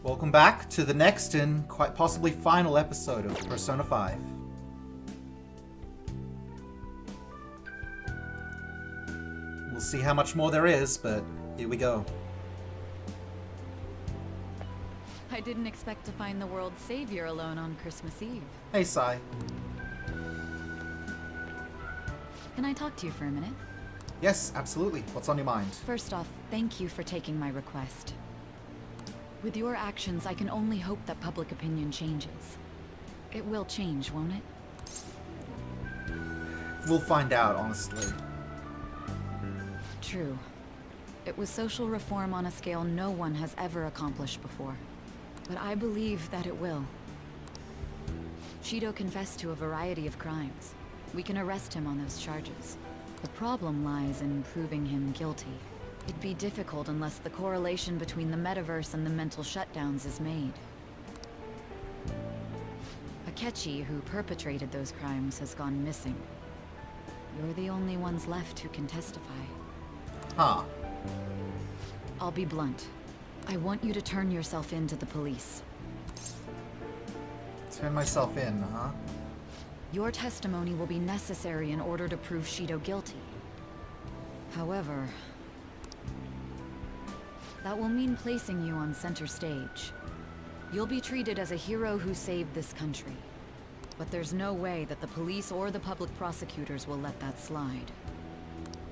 Welcome back to the next and quite possibly final episode of Persona 5. We'll see how much more there is, but here we go. I didn't expect to find the world's savior alone on Christmas Eve. Hey, Sai. Can I talk to you for a minute? Yes, absolutely. What's on your mind? First off, thank you for taking my request. With your actions, I can only hope that public opinion changes. It will change, won't it? We'll find out, honestly. True. It was social reform on a scale no one has ever accomplished before. But I believe that it will. Shido confessed to a variety of crimes. We can arrest him on those charges. The problem lies in proving him guilty. It'd be difficult unless the correlation between the metaverse and the mental shutdowns is made. Akechi, who perpetrated those crimes, has gone missing. You're the only ones left who can testify. Huh. I'll be blunt. I want you to turn yourself in to the police. Turn myself in, huh? Your testimony will be necessary in order to prove Shido guilty. However, that will mean placing you on center stage. You'll be treated as a hero who saved this country. But there's no way that the police or the public prosecutors will let that slide.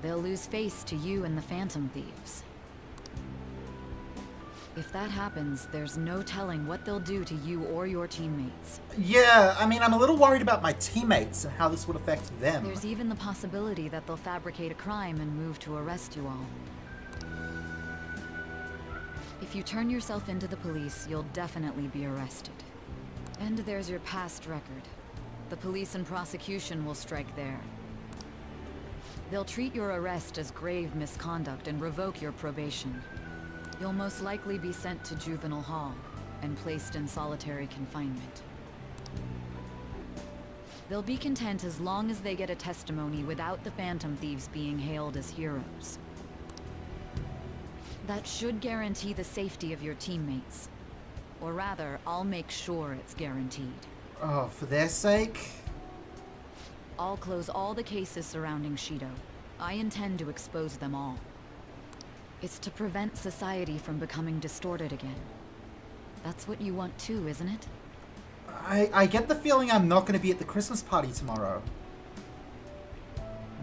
They'll lose face to you and the Phantom Thieves. If that happens, there's no telling what they'll do to you or your teammates. Yeah, I mean, I'm a little worried about my teammates and how this would affect them. There's even the possibility that they'll fabricate a crime and move to arrest you all. If you turn yourself into the police, you'll definitely be arrested. And there's your past record. The police and prosecution will strike there. They'll treat your arrest as grave misconduct and revoke your probation. You'll most likely be sent to juvenile hall and placed in solitary confinement. They'll be content as long as they get a testimony without the Phantom Thieves being hailed as heroes. That should guarantee the safety of your teammates. Or rather, I'll make sure it's guaranteed. Oh, for their sake? I'll close all the cases surrounding Shido. I intend to expose them all. It's to prevent society from becoming distorted again. That's what you want too, isn't it? I get the feeling I'm not going to be at the Christmas party tomorrow.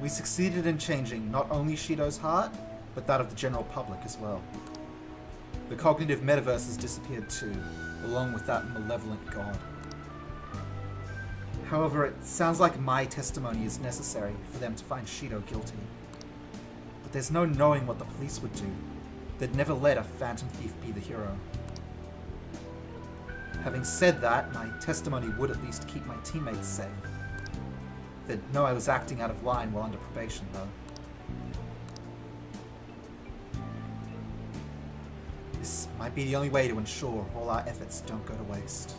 We succeeded in changing not only Shido's heart, but that of the general public as well. The cognitive metaverse has disappeared too, along with that malevolent god. However, it sounds like my testimony is necessary for them to find Shido guilty. But there's no knowing what the police would do. They'd never let a Phantom Thief be the hero. Having said that, my testimony would at least keep my teammates safe. They'd know I was acting out of line while under probation, though. This might be the only way to ensure all our efforts don't go to waste.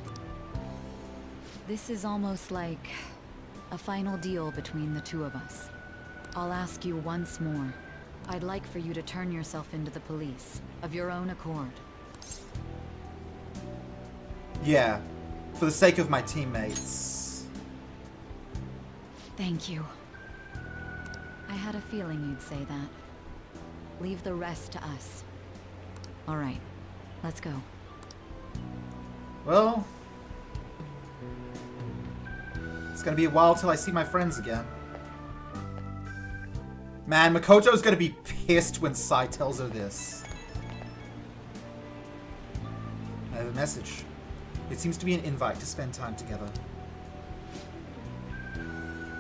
This is almost like a final deal between the two of us. I'll ask you once more. I'd like for you to turn yourself into the police, of your own accord. Yeah, for the sake of my teammates. Thank you. I had a feeling you'd say that. Leave the rest to us. All right, let's go. Well, it's gonna be a while till I see my friends again. Man, Makoto's gonna be pissed when Sai tells her this. I have a message. It seems to be an invite to spend time together.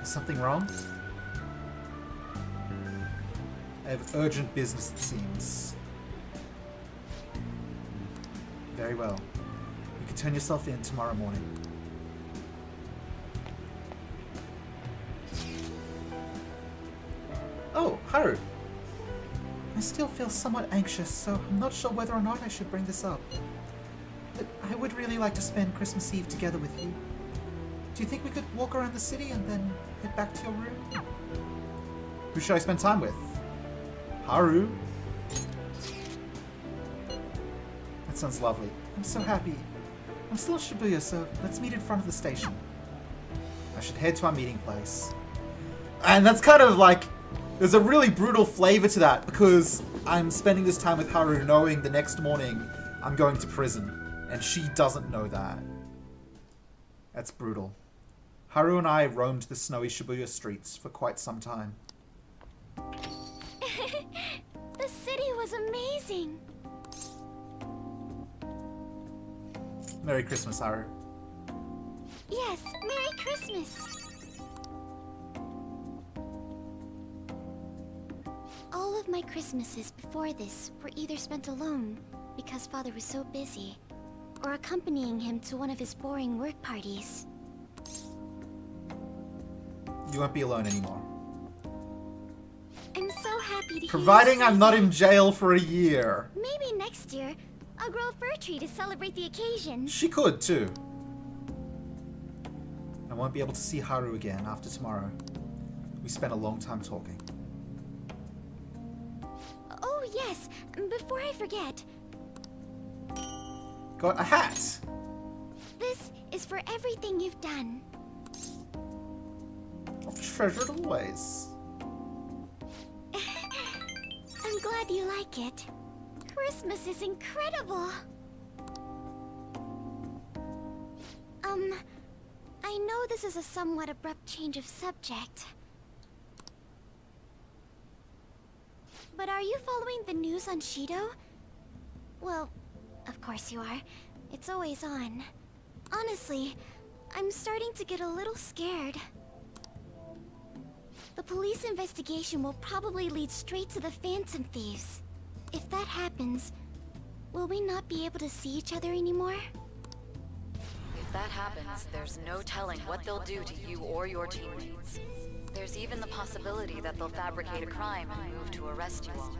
Is something wrong? I have urgent business, it seems. Very well. You can turn yourself in tomorrow morning. Oh, Haru. I still feel somewhat anxious, so I'm not sure whether or not I should bring this up. But I would really like to spend Christmas Eve together with you. Do you think we could walk around the city and then head back to your room? Who should I spend time with? Haru? That sounds lovely. I'm so happy. I'm still in Shibuya, so let's meet in front of the station. I should head to our meeting place. And that's kind of like... There's a really brutal flavor to that, because I'm spending this time with Haru knowing the next morning I'm going to prison. And she doesn't know that. That's brutal. Haru and I roamed the snowy Shibuya streets for quite some time. The city was amazing. Merry Christmas, Haru. Yes, Merry Christmas. All of my Christmases before this were either spent alone because Father was so busy, or accompanying him to one of his boring work parties. You won't be alone anymore. I'm so happy to Providing hear you I'm say not that. in jail for a year. Maybe next year, I'll grow a fir tree to celebrate the occasion. She could, too. I won't be able to see Haru again after tomorrow. We spent a long time talking. Oh yes, before I forget, Got a hat! this is for everything you've done. I'll treasure it always. I'm glad you like it. Christmas is incredible. I know this is a somewhat abrupt change of subject. But are you following the news on Shido? Well, of course you are. It's always on. Honestly, I'm starting to get a little scared. The police investigation will probably lead straight to the Phantom Thieves. If that happens, will we not be able to see each other anymore? If that happens, there's no telling what they'll do to you or your teammates. There's even the possibility that they'll fabricate a crime and move to arrest you all.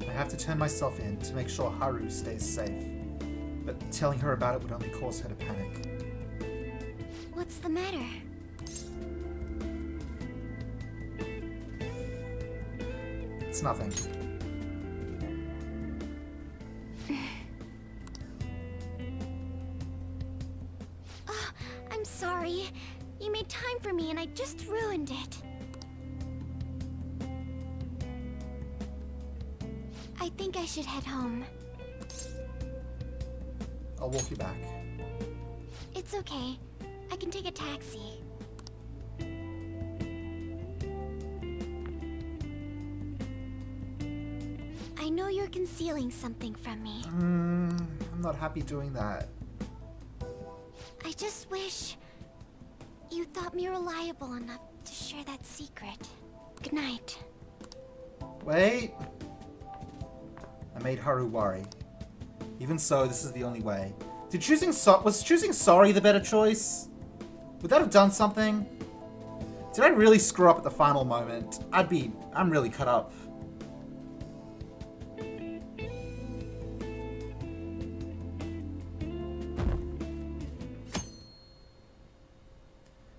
I have to turn myself in to make sure Haru stays safe. But telling her about it would only cause her to panic. What's the matter? It's nothing. Oh, I'm sorry. You made time for me and I just ruined it. I think I should head home. I'll walk you back. It's okay. I can take a taxi. I know you're concealing something from me. I'm not happy doing that. I just wish you thought me reliable enough to share that secret. Good night. Wait! I made Haru worry. Even so, this is the only way. Was choosing sorry the better choice? Would that have done something? Did I really screw up at the final moment? I'm really cut up.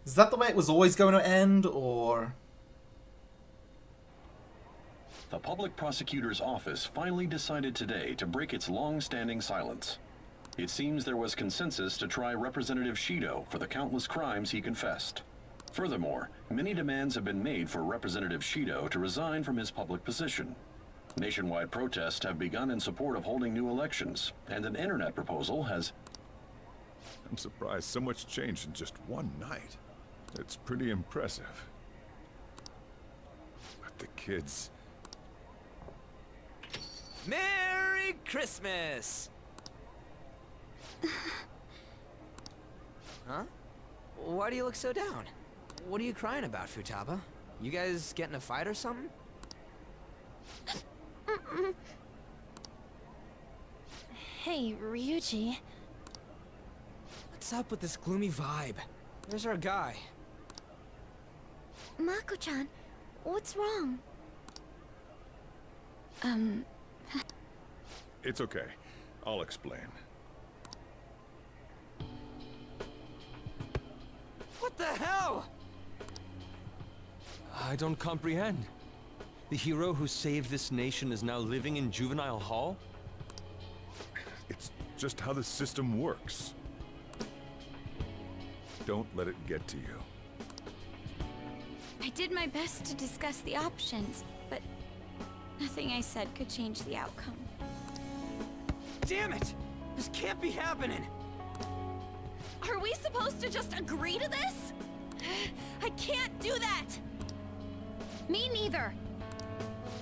Is that the way it was always going to end, or...? The public prosecutor's office finally decided today to break its long-standing silence. It seems there was consensus to try Representative Shido for the countless crimes he confessed. Furthermore, many demands have been made for Representative Shido to resign from his public position. Nationwide protests have begun in support of holding new elections, and an internet proposal has... I'm surprised so much changed in just one night. It's pretty impressive. But the kids... Merry Christmas! Huh? Why do you look so down? What are you crying about, Futaba? You guys get in a fight or something? Hey, Ryuji. What's up with this gloomy vibe? There's our guy. Mako-chan, what's wrong? It's okay. I'll explain. What the hell? I don't comprehend. The hero who saved this nation is now living in juvenile hall? It's just how the system works. Don't let it get to you. I did my best to discuss the options, but nothing I said could change the outcome. Damn it! This can't be happening! Are we supposed to just agree to this? I can't do that! Me neither.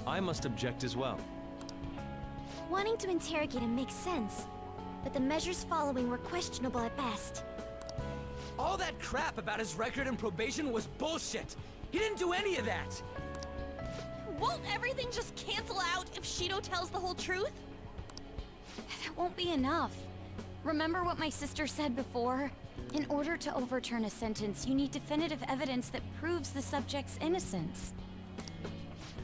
I must object as well. Wanting to interrogate him makes sense, but the measures following were questionable at best. All that crap about his record and probation was bullshit! He didn't do any of that! Won't everything just cancel out if Shido tells the whole truth? That won't be enough. Remember what my sister said before? In order to overturn a sentence, you need definitive evidence that proves the subject's innocence.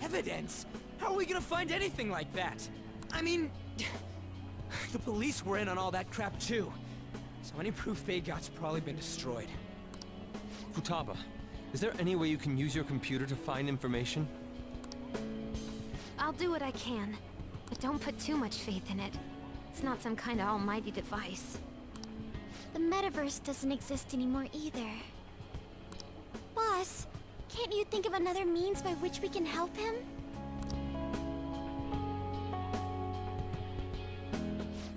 Evidence? How are we gonna find anything like that? I mean... the police were in on all that crap too. So any proof they got's probably been destroyed. Futaba, is there any way you can use your computer to find information? I'll do what I can, but don't put too much faith in it. It's not some kind of almighty device. The metaverse doesn't exist anymore either. Boss, can't you think of another means by which we can help him?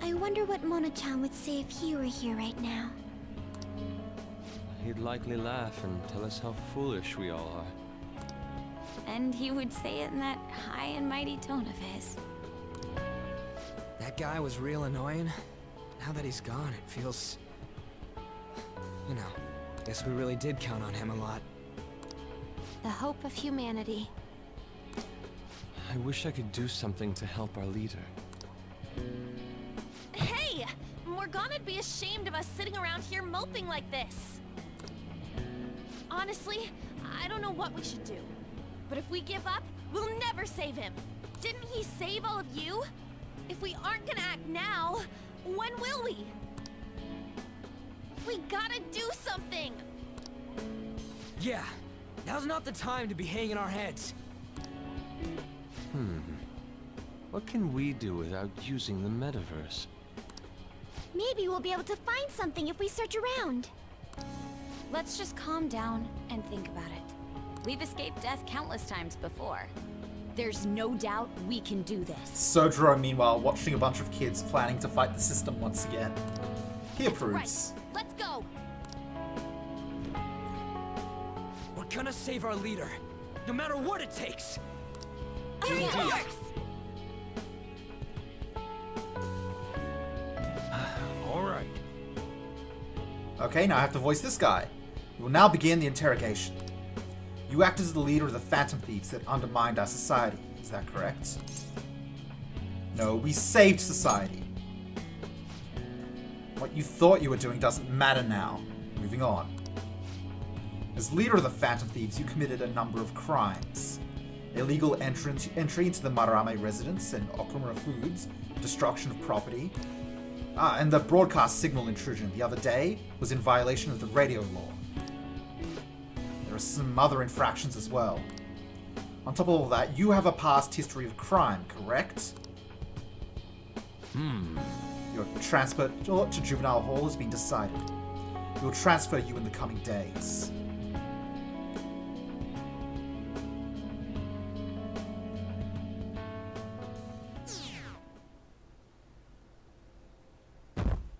I wonder what Mona-chan would say if he were here right now. He'd likely laugh and tell us how foolish we all are. And he would say it in that high and mighty tone of his. That guy was real annoying. Now that he's gone, it feels... You know, guess we really did count on him a lot. The hope of humanity. I wish I could do something to help our leader. Hey! Morgana'd be ashamed of us sitting around here moping like this. Honestly, I don't know what we should do. But if we give up, we'll never save him. Didn't he save all of you? If we aren't gonna act now, when will we? We gotta do something! Yeah, now's not the time to be hanging our heads. What can we do without using the metaverse? Maybe we'll be able to find something if we search around. Let's just calm down and think about it. We've escaped death countless times before. There's no doubt we can do this. Sojiro, meanwhile, watching a bunch of kids planning to fight the system once again. He approves. Right. Let's go! We're gonna save our leader, no matter what it takes. Of course! All right. Okay, now I have to voice this guy. We will now begin the interrogation. You act as the leader of the Phantom Thieves that undermined our society. Is that correct? No, we saved society. What you thought you were doing doesn't matter now. Moving on. As leader of the Phantom Thieves, you committed a number of crimes. Illegal entry into the Marame residence and Okumura Foods, destruction of property, and the broadcast signal intrusion the other day was in violation of the radio law. There are some other infractions as well. On top of all that, you have a past history of crime, correct? Your transfer to juvenile hall has been decided. We will transfer you in the coming days.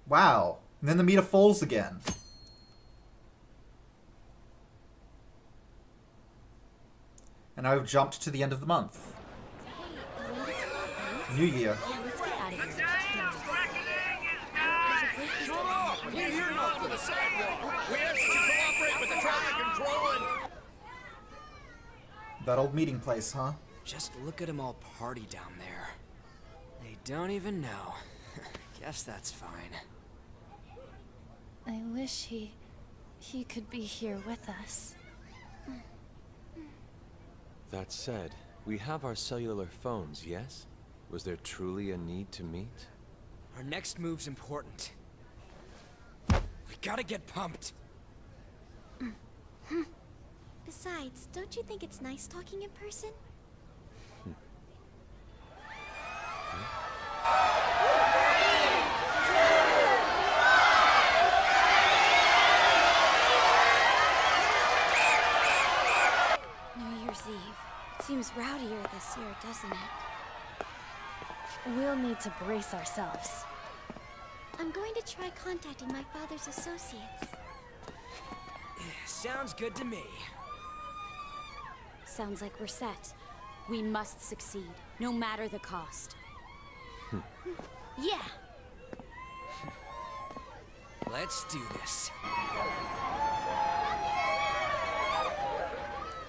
Wow. And then the meter falls again. And I've jumped to the end of the month. New Year. That old meeting place, huh? Just look at them all party down there. They don't even know. Guess that's fine. I wish he could be here with us. That said, we have our cellular phones, yes? Was there truly a need to meet? Our next move's important. We gotta get pumped. Besides, don't you think it's nice talking in person? need to brace ourselves. I'm going to try contacting my father's associates. Sounds good to me. Sounds like we're set. We must succeed, no matter the cost. Yeah. Let's do this.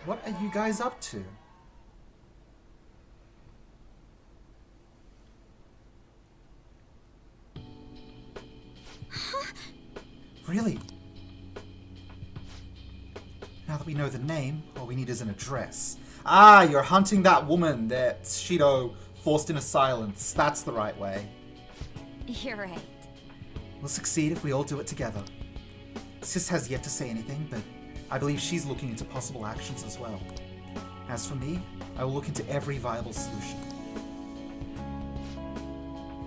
What are you guys up to? Really? Now that we know the name, all we need is an address. Ah, you're hunting that woman that Shido forced into silence. That's the right way. You're right. We'll succeed if we all do it together. Sis has yet to say anything, but I believe she's looking into possible actions as well. As for me, I will look into every viable solution.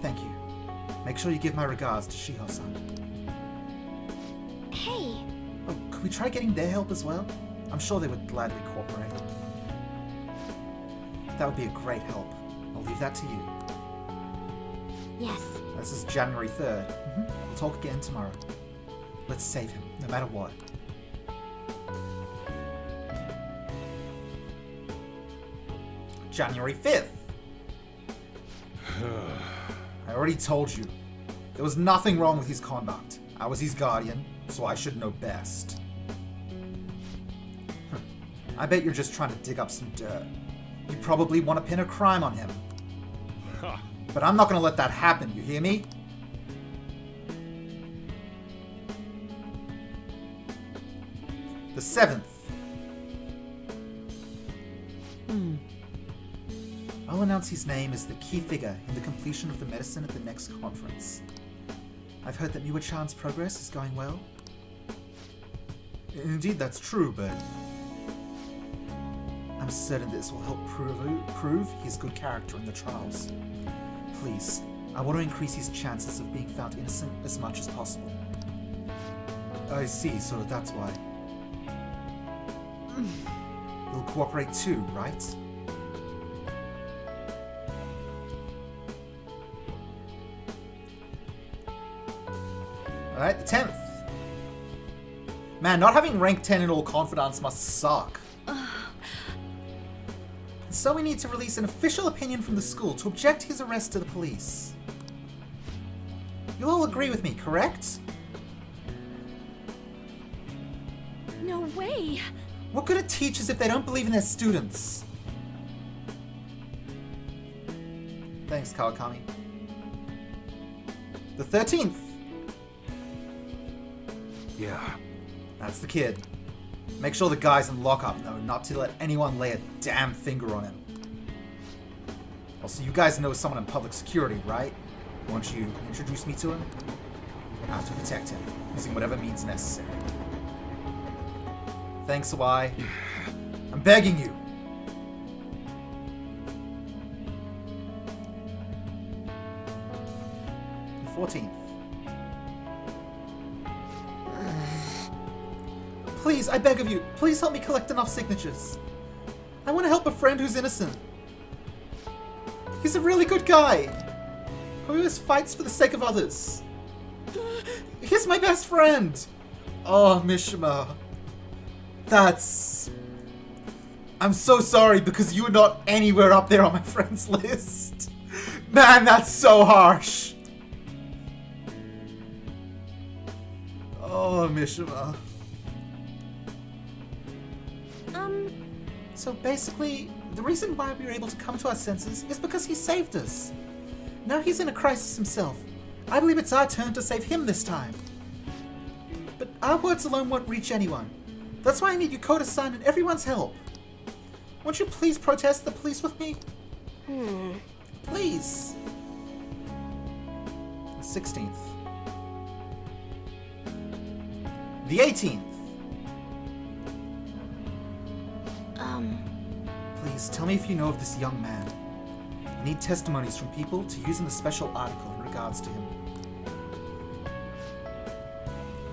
Thank you. Make sure you give my regards to Shiho-san. Hey. Oh, could we try getting their help as well? I'm sure they would gladly cooperate. That would be a great help. I'll leave that to you. Yes. This is January 3rd. We'll talk again tomorrow. Let's save him, no matter what. January 5th! I already told you. There was nothing wrong with his conduct. I was his guardian, so I should know best. I bet you're just trying to dig up some dirt. You probably want to pin a crime on him. But I'm not going to let that happen, you hear me? The 7th. I'll announce his name as the key figure in the completion of the medicine at the next conference. I've heard that Miwa-chan's progress is going well. Indeed, that's true, but I'm certain this will help prove his good character in the trials. Please, I want to increase his chances of being found innocent as much as possible. I see, so that's why. You'll cooperate too, right? Alright, the 10th. Man, not having rank 10 in all confidants must suck. So we need to release an official opinion from the school to object his arrest to the police. You'll all agree with me, correct? No way! What good are teachers if they don't believe in their students? Thanks, Kawakami. The 13th. Yeah. That's the kid. Make sure the guy's in lockup, though, not to let anyone lay a damn finger on him. Also, you guys know someone in public security, right? Won't you introduce me to him? I have to protect him, using whatever means necessary. Thanks, Awai. I'm begging you. The 14th. Please, I beg of you, please help me collect enough signatures. I want to help a friend who's innocent. He's a really good guy, who always fights for the sake of others. He's my best friend. Oh, Mishima. I'm so sorry because you're not anywhere up there on my friends list. Man, that's so harsh. Oh, Mishima. So basically, the reason why we were able to come to our senses is because he saved us. Now he's in a crisis himself. I believe it's our turn to save him this time. But our words alone won't reach anyone. That's why I need Yukota-san and everyone's help. Won't you please protest the police with me? Please. The 16th. The 18th. Please, tell me if you know of this young man. I need testimonies from people to use in the special article in regards to him.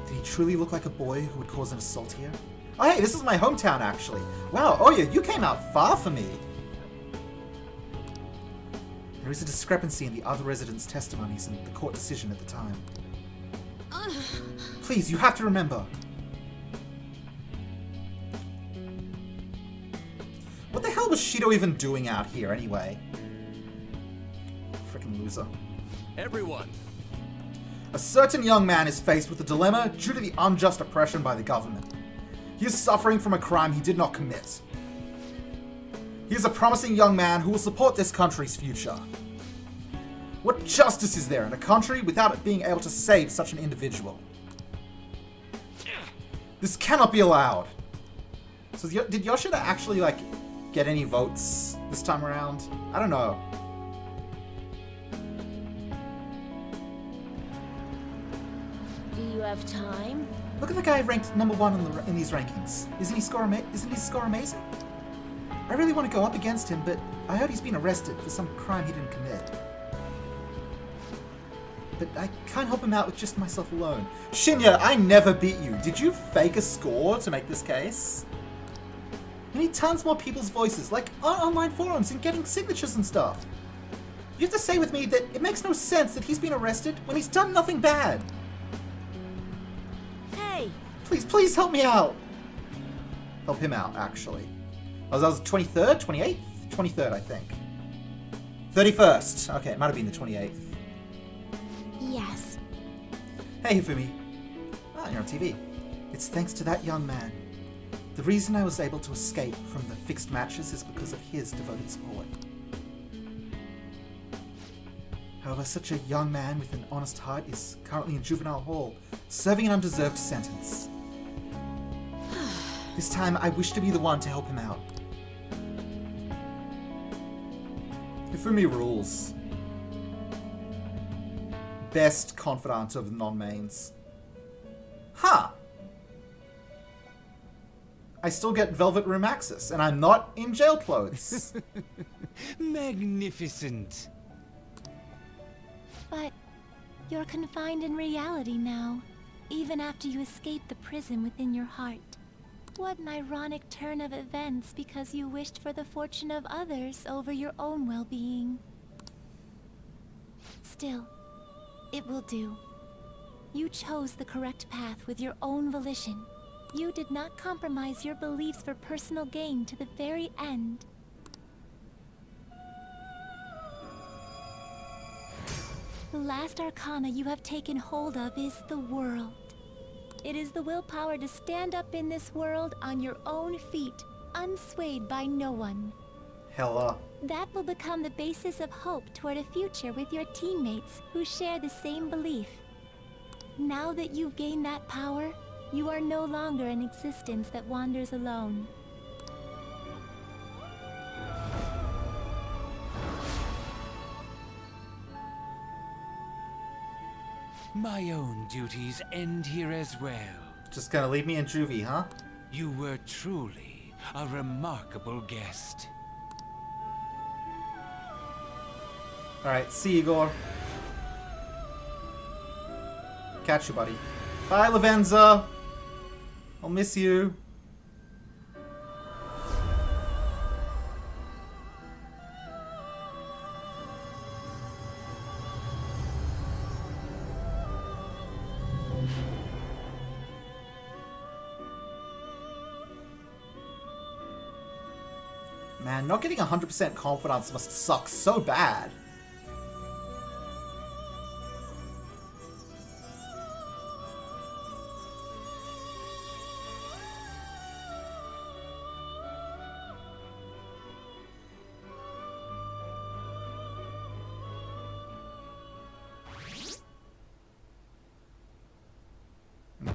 Did he truly look like a boy who would cause an assault here? Oh hey, this is my hometown actually. Wow, oh yeah, you came out far for me. I There is a discrepancy in the other residents' testimonies and the court decision at the time. Please, you have to remember. What the hell was Shido even doing out here anyway? Frickin' loser. Everyone! A certain young man is faced with a dilemma due to the unjust oppression by the government. He is suffering from a crime he did not commit. He is a promising young man who will support this country's future. What justice is there in a country without it being able to save such an individual? This cannot be allowed. So did Yoshida actually, like, get any votes this time around? I don't know. Do you have time? Look at the guy ranked number 1 in these rankings. Isn't his score amazing? I really want to go up against him, but I heard he's been arrested for some crime he didn't commit. But I can't help him out with just myself alone. Shinya, I never beat you. Did you fake a score to make this case? You need tons more people's voices, like on online forums and getting signatures and stuff. You have to say with me that it makes no sense that he's been arrested when he's done nothing bad. Hey! Please help me out. Help him out, actually. Oh, that was 23rd? 28th? 23rd, I think. 31st. Okay, it might have been the 28th. Yes. Hey, Hifumi. Ah, you're on TV. It's thanks to that young man. The reason I was able to escape from the fixed matches is because of his devoted support. However, such a young man with an honest heart is currently in juvenile hall, serving an undeserved sentence. This time, I wish to be the one to help him out. Hifumi rules. Best confidant of non-mains. Huh! I still get Velvet Room access, and I'm not in jail clothes. Magnificent. But you're confined in reality now, even after you escape the prison within your heart. What an ironic turn of events because you wished for the fortune of others over your own well-being. Still, it will do. You chose the correct path with your own volition. You did not compromise your beliefs for personal gain to the very end. The last arcana you have taken hold of is the world. It is the willpower to stand up in this world on your own feet, unswayed by no one. Hella. That will become the basis of hope toward a future with your teammates who share the same belief. Now that you've gained that power, you are no longer an existence that wanders alone. My own duties end here as well. Just gonna leave me in juvie, huh? You were truly a remarkable guest. Alright, see you, Igor. Catch you, buddy. Bye, Lavenza. I'll miss you. Man, not getting 100% confidence must suck so bad.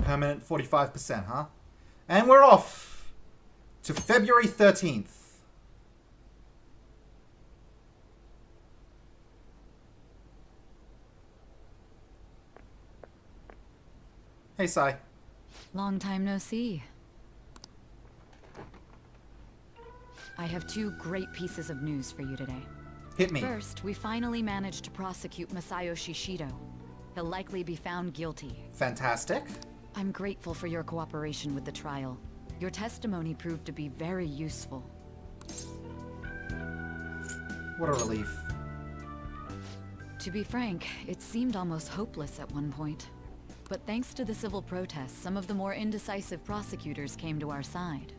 Permanent 45%, huh? And we're off to February 13th. Hey, Sai. Long time no see. I have 2 great pieces of news for you today. Hit me. First, we finally managed to prosecute Masayoshi Shido. He'll likely be found guilty. Fantastic. I'm grateful for your cooperation with the trial. Your testimony proved to be very useful. What a relief. To be frank, it seemed almost hopeless at one point. But thanks to the civil protests, some of the more indecisive prosecutors came to our side.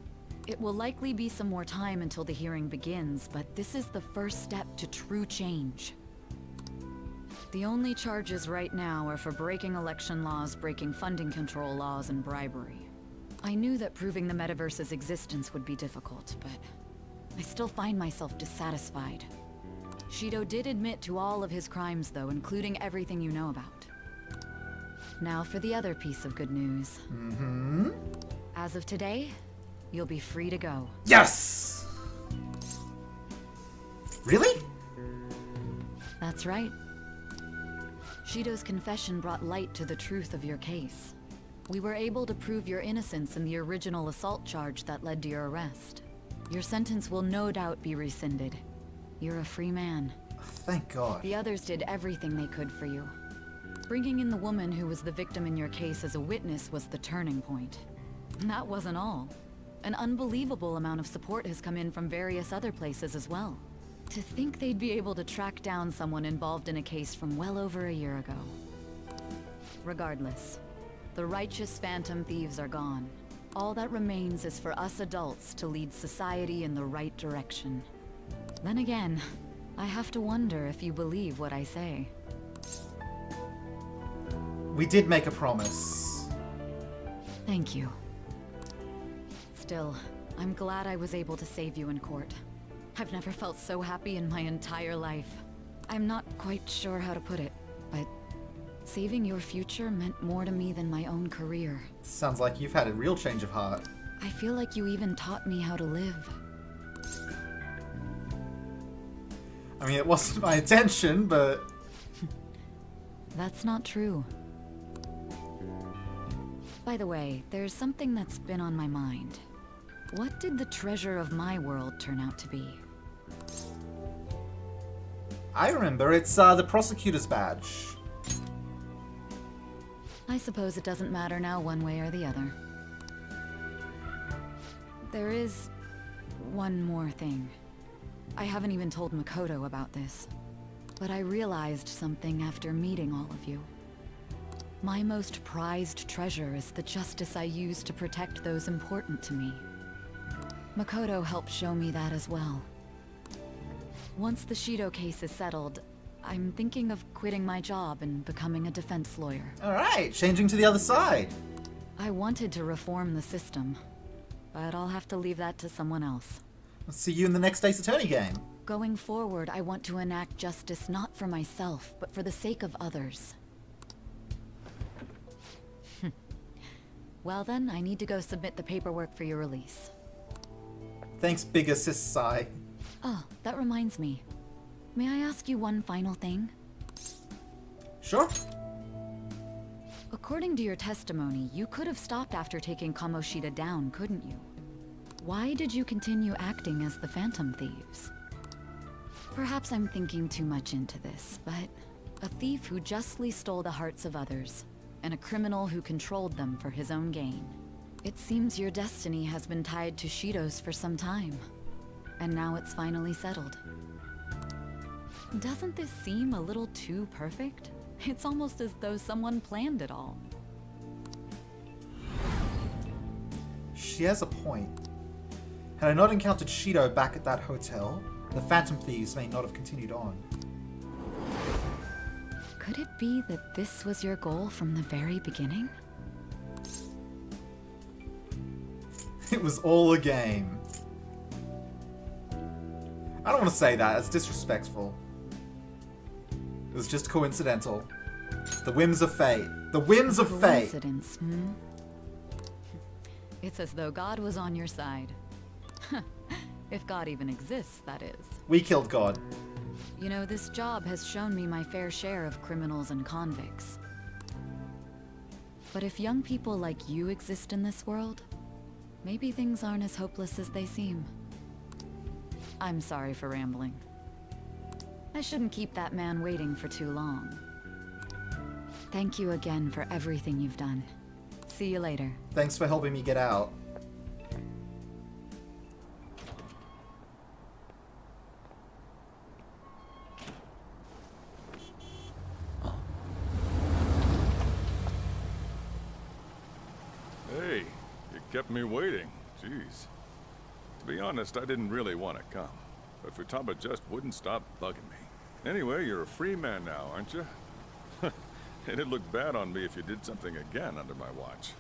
It will likely be some more time until the hearing begins, but this is the first step to true change. The only charges right now are for breaking election laws, breaking funding control laws, and bribery. I knew that proving the metaverse's existence would be difficult, but I still find myself dissatisfied. Shido did admit to all of his crimes, though, including everything you know about. Now for the other piece of good news. Mm-hmm. As of today, you'll be free to go. Yes! Really? That's right. Shido's confession brought light to the truth of your case. We were able to prove your innocence in the original assault charge that led to your arrest. Your sentence will no doubt be rescinded. You're a free man. Thank God. The others did everything they could for you. Bringing in the woman who was the victim in your case as a witness was the turning point. And that wasn't all. An unbelievable amount of support has come in from various other places as well. To think they'd be able to track down someone involved in a case from well over a year ago. Regardless, the righteous phantom thieves are gone. All that remains is for us adults to lead society in the right direction. Then again, I have to wonder if you believe what I say. We did make a promise. Thank you. Still, I'm glad I was able to save you in court. I've never felt so happy in my entire life. I'm not quite sure how to put it, but saving your future meant more to me than my own career. Sounds like you've had a real change of heart. I feel like you even taught me how to live. I mean, it wasn't my intention, but... That's not true. By the way, there's something that's been on my mind. What did the treasure of my world turn out to be? I remember, it's the prosecutor's badge. I suppose it doesn't matter now one way or the other. There is one more thing. I haven't even told Makoto about this, but I realized something after meeting all of you. My most prized treasure is the justice I use to protect those important to me. Makoto helped show me that as well. Once the Shido case is settled, I'm thinking of quitting my job and becoming a defense lawyer. Alright, changing to the other side. I wanted to reform the system, but I'll have to leave that to someone else. I'll see you in the next Ace Attorney game. Going forward, I want to enact justice not for myself, but for the sake of others. Well then, I need to go submit the paperwork for your release. Thanks, big assist Sai. Oh, that reminds me. May I ask you one final thing? Sure. According to your testimony, you could have stopped after taking Kamoshida down, couldn't you? Why did you continue acting as the Phantom Thieves? Perhaps I'm thinking too much into this, but a thief who justly stole the hearts of others, and a criminal who controlled them for his own gain. It seems your destiny has been tied to Shido's for some time, and now it's finally settled. Doesn't this seem a little too perfect? It's almost as though someone planned it all. She has a point. Had I not encountered Shido back at that hotel, the Phantom Thieves may not have continued on. Could it be that this was your goal from the very beginning? It was all a game. I don't want to say that, that's disrespectful. It was just coincidental. The whims of fate. The whims of fate! Coincidence, hmm? It's as though God was on your side. If God even exists, that is. We killed God. You know, this job has shown me my fair share of criminals and convicts. But if young people like you exist in this world, maybe things aren't as hopeless as they seem. I'm sorry for rambling. I shouldn't keep that man waiting for too long. Thank you again for everything you've done. See you later. Thanks for helping me get out. kept me waiting. Jeez. To be honest, I didn't really want to come. But Futaba just wouldn't stop bugging me. Anyway, you're a free man now, aren't you? It'd look bad on me if you did something again under my watch.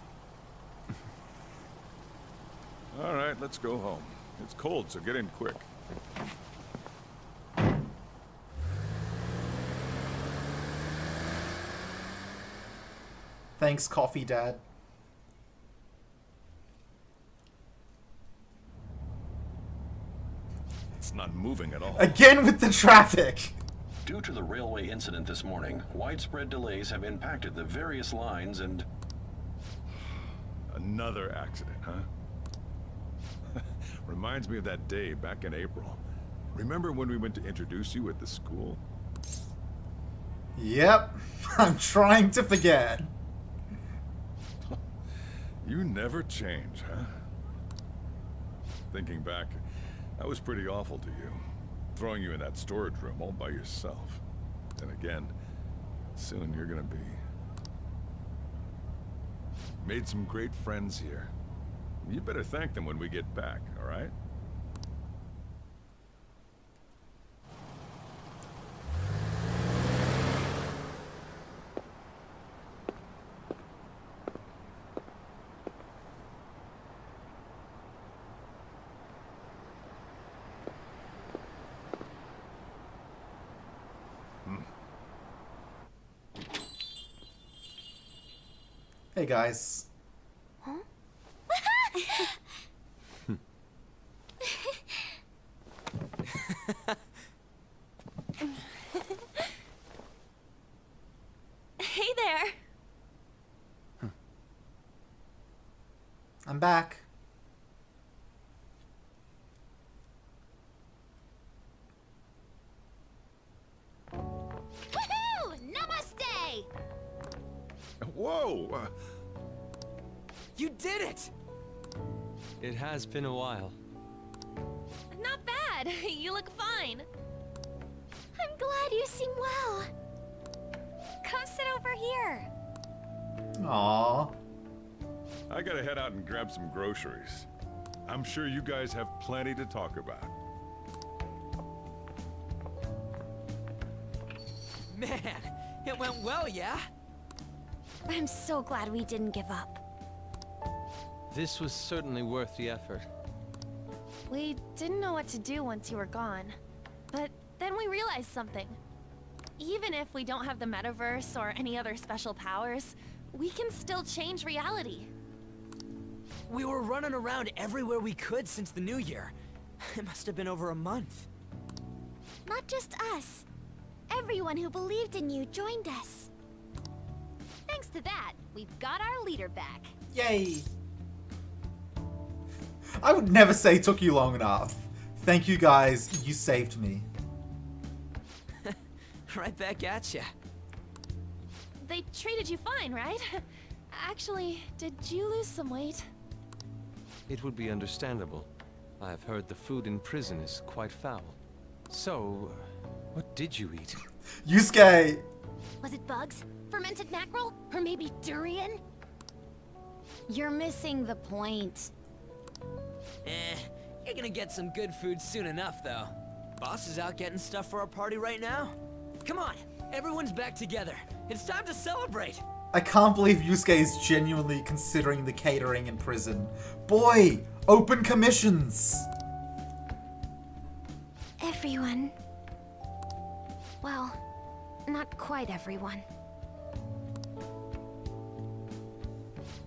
All right, let's go home. It's cold, so get in quick. Thanks, Coffee Dad. It's not moving at all. Again with the traffic! Due to the railway incident this morning, widespread delays have impacted the various lines and... Another accident, huh? Reminds me of that day back in April. Remember when we went to introduce you at the school? Yep, I'm trying to forget. You never change, huh? Thinking back, I was pretty awful to you. Throwing you in that storage room all by yourself. Then again, soon you're gonna be. Made some great friends here. You better thank them when we get back, all right? Hey guys. Huh? Hey there. I'm back. Woohoo! Namaste! Whoa! You did it! It has been a while. Not bad. You look fine. I'm glad you seem well. Come sit over here. Aww. I gotta head out and grab some groceries. I'm sure you guys have plenty to talk about. Man, it went well, yeah? I'm so glad we didn't give up. This was certainly worth the effort. We didn't know what to do once you were gone. But then we realized something. Even if we don't have the metaverse or any other special powers, we can still change reality. We were running around everywhere we could since the new year. It must have been over a month. Not just us. Everyone who believed in you joined us. Thanks to that, we've got our leader back. Yay! I would never say it took you long enough. Thank you guys, you saved me. Right back at ya. They treated you fine, right? Actually, did you lose some weight? It would be understandable. I have heard the food in prison is quite foul. So, what did you eat? Yusuke! Was it bugs? Fermented mackerel? Or maybe durian? You're missing the point. You're gonna get some good food soon enough, though. Boss is out getting stuff for our party right now. Come on, everyone's back together. It's time to celebrate. I can't believe Yusuke is genuinely considering the catering in prison. Boy, open commissions! Everyone. Well, not quite everyone.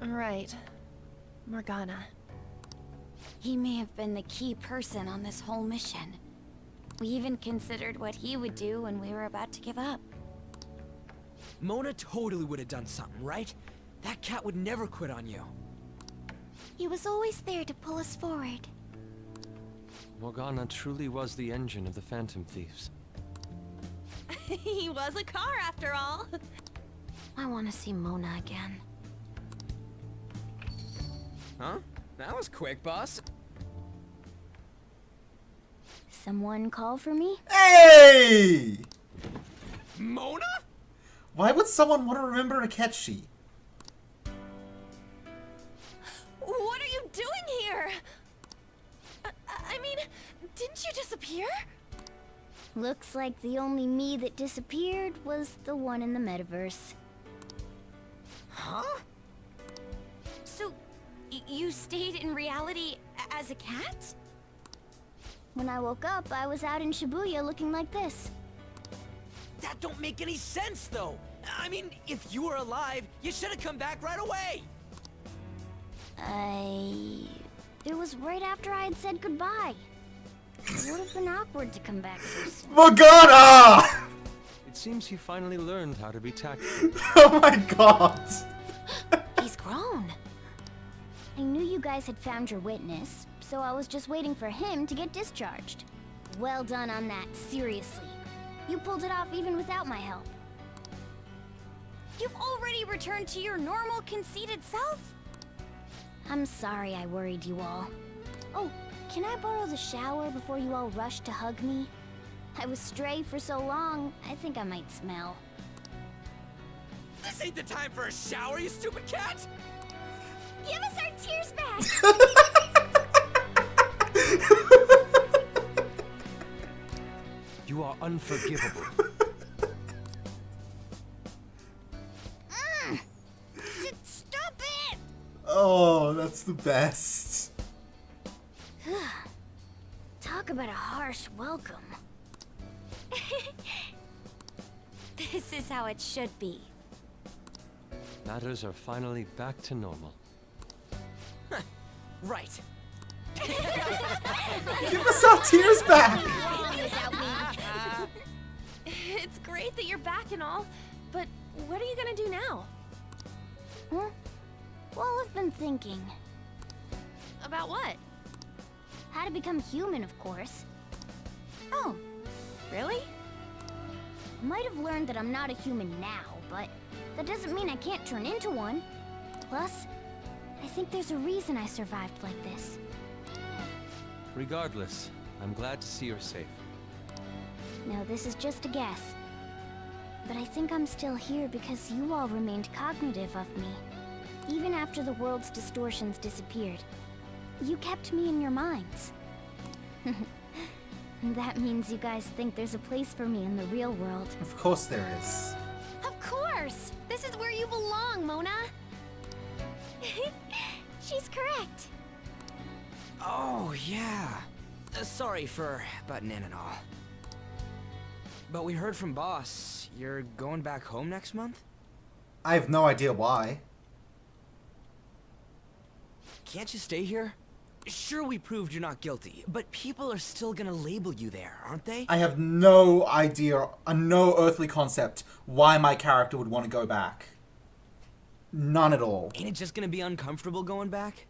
Right. Morgana. He may have been the key person on this whole mission. We even considered what he would do when we were about to give up. Mona totally would have done something, right? That cat would never quit on you. He was always there to pull us forward. Morgana truly was the engine of the Phantom Thieves. He was a car after all. I want to see Mona again. Huh? That was quick, boss. Someone call for me? Hey! Mona? Why would someone want to remember Akechi? What are you here? Looks like the only me that disappeared was the one in the metaverse. Huh? So, you stayed in reality as a cat? When I woke up, I was out in Shibuya looking like this. That don't make any sense, though. I mean, if you were alive, you should have come back right away. It was right after I had said goodbye. It would have been awkward to come back so soon. Morgana! It seems he finally learned how to be tactful. Oh my god! He's grown. I knew you guys had found your witness, so I was just waiting for him to get discharged. Well done on that, seriously. You pulled it off even without my help. You've already returned to your normal, conceited self? I'm sorry I worried you all. Oh, can I borrow the shower before you all rush to hug me? I was stray for so long, I think I might smell. This ain't the time for a shower, you stupid cat! Give us our tears back! You are unforgivable. Stop it! Oh, that's the best. Talk about a harsh welcome. This is how it should be. Matters are finally back to normal. Right. Give us our tears back! It's great that you're back and all, but what are you gonna do now? Huh? Well, I've been thinking. About what? How to become human, of course. Oh, really? I might have learned that I'm not a human now, but that doesn't mean I can't turn into one. Plus, I think there's a reason I survived like this. Regardless, I'm glad to see you're safe. Now, this is just a guess. But I think I'm still here because you all remained cognitive of me. Even after the world's distortions disappeared. You kept me in your minds. That means you guys think there's a place for me in the real world. Of course there is. Of course! This is where you belong, Mona! She's correct. Oh, yeah. Sorry for butting in and all. But we heard from Boss, you're going back home next month? I have no idea why. Can't you stay here? Sure, we proved you're not guilty, but people are still gonna label you there, aren't they? I have no idea, no earthly concept why my character would want to go back. None at all. Ain't it just gonna be uncomfortable going back?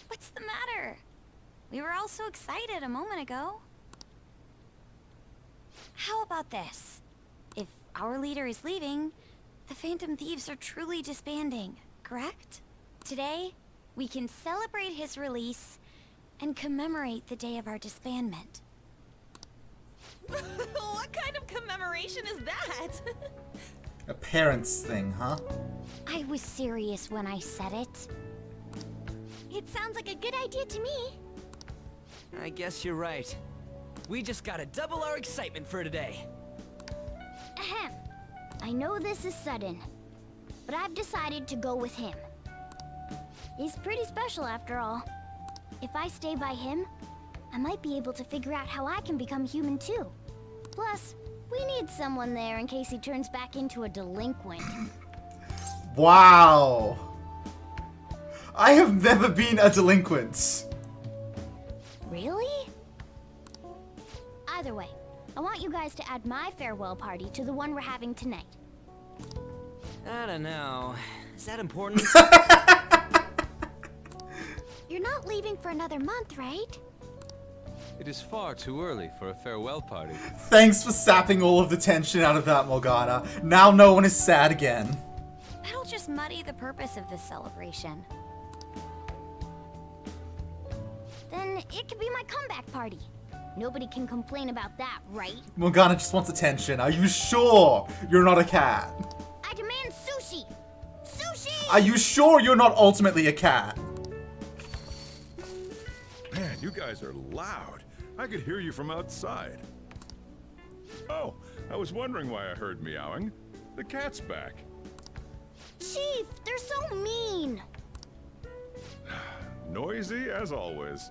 What's the matter? We were all so excited a moment ago. How about this? If our leader is leaving, the Phantom Thieves are truly disbanding, correct? Today, we can celebrate his release and commemorate the day of our disbandment. What kind of commemoration is that? A parents thing, huh? I was serious when I said it. It sounds like a good idea to me. I guess you're right. We just gotta double our excitement for today. Ahem. I know this is sudden, but I've decided to go with him. He's pretty special after all. If I stay by him, I might be able to figure out how I can become human too. Plus, we need someone there in case he turns back into a delinquent. Wow. I have never been a delinquent. Really? Either way, I want you guys to add my farewell party to the one we're having tonight. I don't know. Is that important? You're not leaving for another month, right? It is far too early for a farewell party. Thanks for sapping all of the tension out of that, Morgana. Now no one is sad again. That'll just muddy the purpose of this celebration. Then it could be my comeback party. Nobody can complain about that, right? Morgana just wants attention. Are you sure you're not a cat? I demand sushi! Sushi! Are you sure you're not ultimately a cat? Man, you guys are loud. I could hear you from outside. Oh, I was wondering why I heard meowing. The cat's back. Chief, they're so mean. Noisy as always.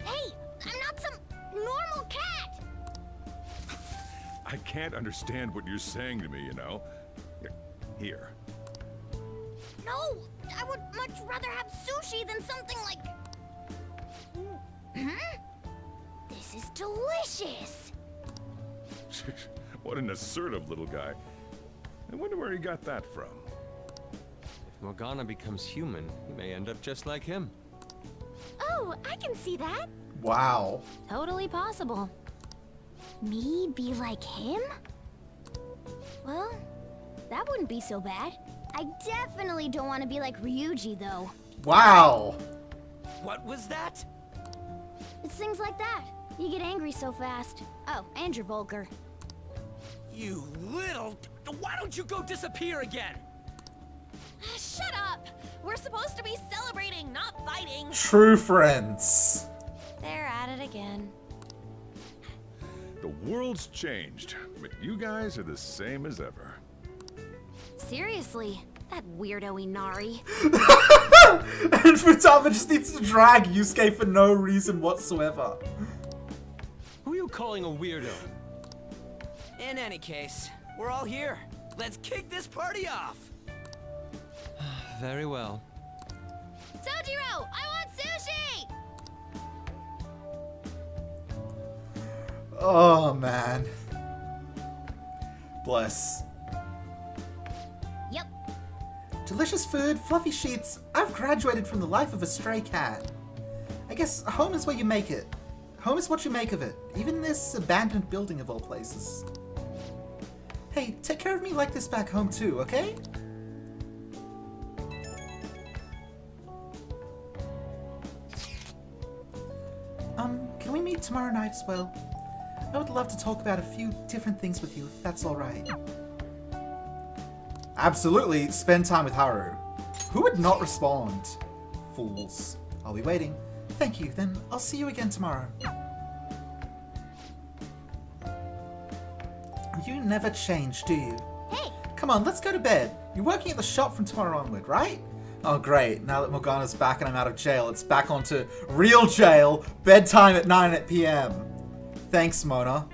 Hey, I'm not some normal cat. I can't understand what you're saying to me, you know. Here. No, I would much rather have sushi than something like... This is delicious. What an assertive little guy. I wonder where he got that from. If Morgana becomes human, he may end up just like him. Oh, I can see that. Wow. Totally possible. Me be like him? Well, that wouldn't be so bad. I definitely don't want to be like Ryuji, though. Wow. What was that? It's things like that. You get angry so fast. Oh, and you're vulgar. You little... Why don't you go disappear again? Shut up! We're supposed to be celebrating, not fighting. True friends. They're at it again. The world's changed, but you guys are the same as ever. Seriously, that weirdo Inari. And Futaba just needs to drag Yusuke for no reason whatsoever. Who are you calling a weirdo? In any case, we're all here. Let's kick this party off. Very well. Sojiro, I want sushi! Oh, man. Bless. Yep. Delicious food, fluffy sheets. I've graduated from the life of a stray cat. I guess home is where you make it. Home is what you make of it. Even this abandoned building of all places. Hey, take care of me like this back home too, okay? Can we meet tomorrow night as well? I would love to talk about a few different things with you, if that's alright. Absolutely, spend time with Haru. Who would not respond? Fools. I'll be waiting. Thank you, then I'll see you again tomorrow. You never change, do you? Hey! Come on, let's go to bed. You're working at the shop from tomorrow onward, right? Oh great, now that Morgana's back and I'm out of jail, it's back onto real jail, bedtime at 9 p.m. Thanks, Mona.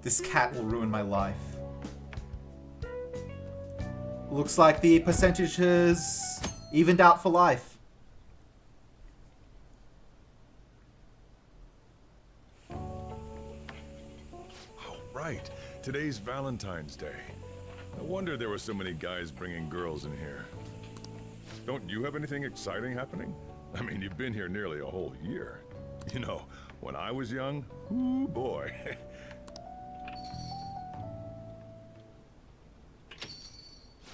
This cat will ruin my life. Looks like the percentage has evened out for life. Oh, right. Today's Valentine's Day. No wonder there were so many guys bringing girls in here. Don't you have anything exciting happening? I mean, you've been here nearly a whole year. You know, when I was young, ooh boy.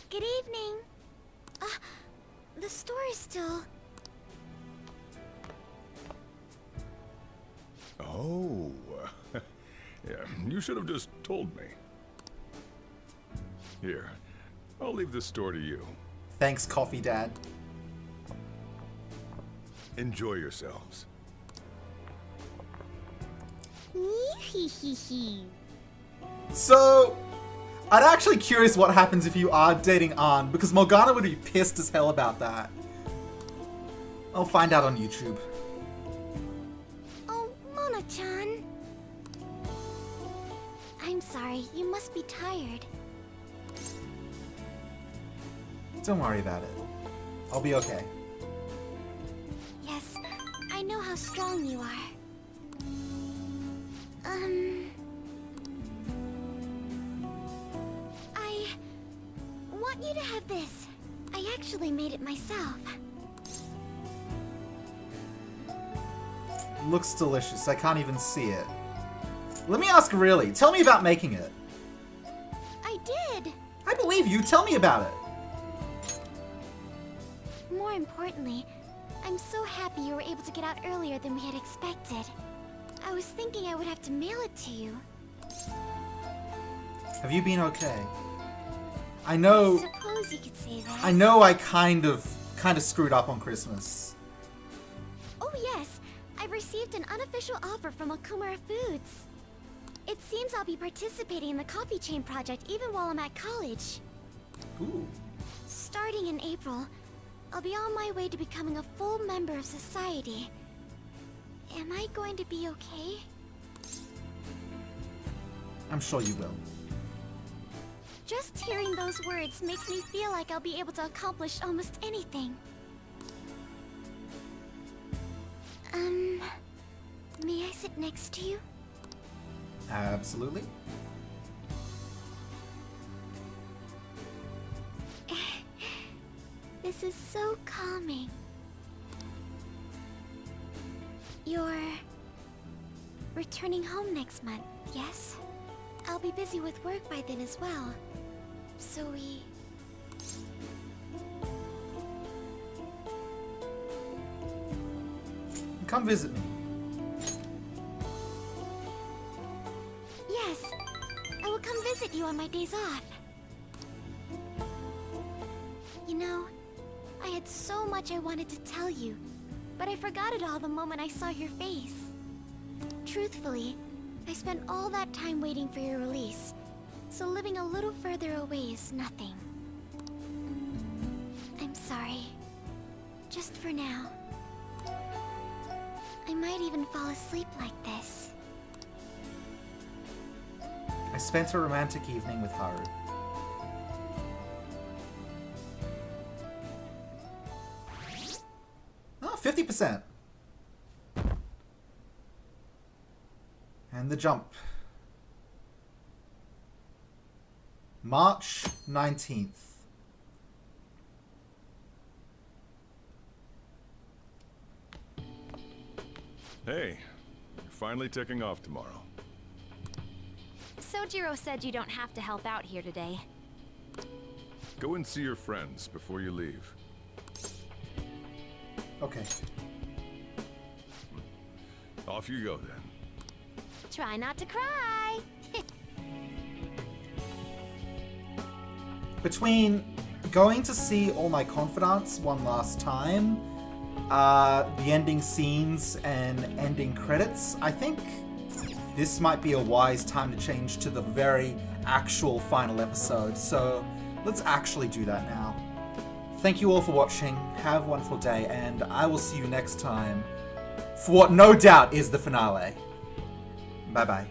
Good evening. The store is still... Oh. Yeah, you should have just told me. Here, I'll leave this store to you. Thanks, Coffee Dad. Enjoy yourselves. So, I'm actually curious what happens if you are dating An, because Morgana would be pissed as hell about that. I'll find out on YouTube. Oh, Mona-chan. I'm sorry, you must be tired. Don't worry about it. I'll be okay. Yes, I know how strong you are. I want you to have this. I actually made it myself. Looks delicious. I can't even see it. Let me ask really. Tell me about making it. I did. I believe you. Tell me about it. More importantly, I'm so happy you were able to get out earlier than we had expected. I was thinking I would have to mail it to you. Have you been okay? I know. I suppose you could say that. I know. I kind of screwed up on Christmas. Oh yes, I've received an unofficial offer from Okumura Foods. It seems I'll be participating in the coffee chain project even while I'm at college. Ooh. Starting in April, I'll be on my way to becoming a full member of society. Am I going to be okay? I'm sure you will. Just hearing those words makes me feel like I'll be able to accomplish almost anything. May I sit next to you? Absolutely. This is so calming. You're returning home next month, yes? I'll be busy with work by then as well. So we... Come visit me. Yes, I will come visit you on my days off. You know, I had so much I wanted to tell you, but I forgot it all the moment I saw your face. Truthfully, I spent all that time waiting for your release, so living a little further away is nothing. I'm sorry. Just for now. I might even fall asleep like this. I spent a romantic evening with Haru. Oh, 50%. And the jump. March 19th. Hey, you're finally taking off tomorrow. Sojiro said you don't have to help out here today. Go and see your friends before you leave. Okay. Off you go then. Try not to cry. Between going to see all my confidants one last time, the ending scenes and ending credits, I think this might be a wise time to change to the very actual final episode. So let's actually do that now. Thank you all for watching. Have a wonderful day, and I will see you next time for what no doubt is the finale. Bye bye.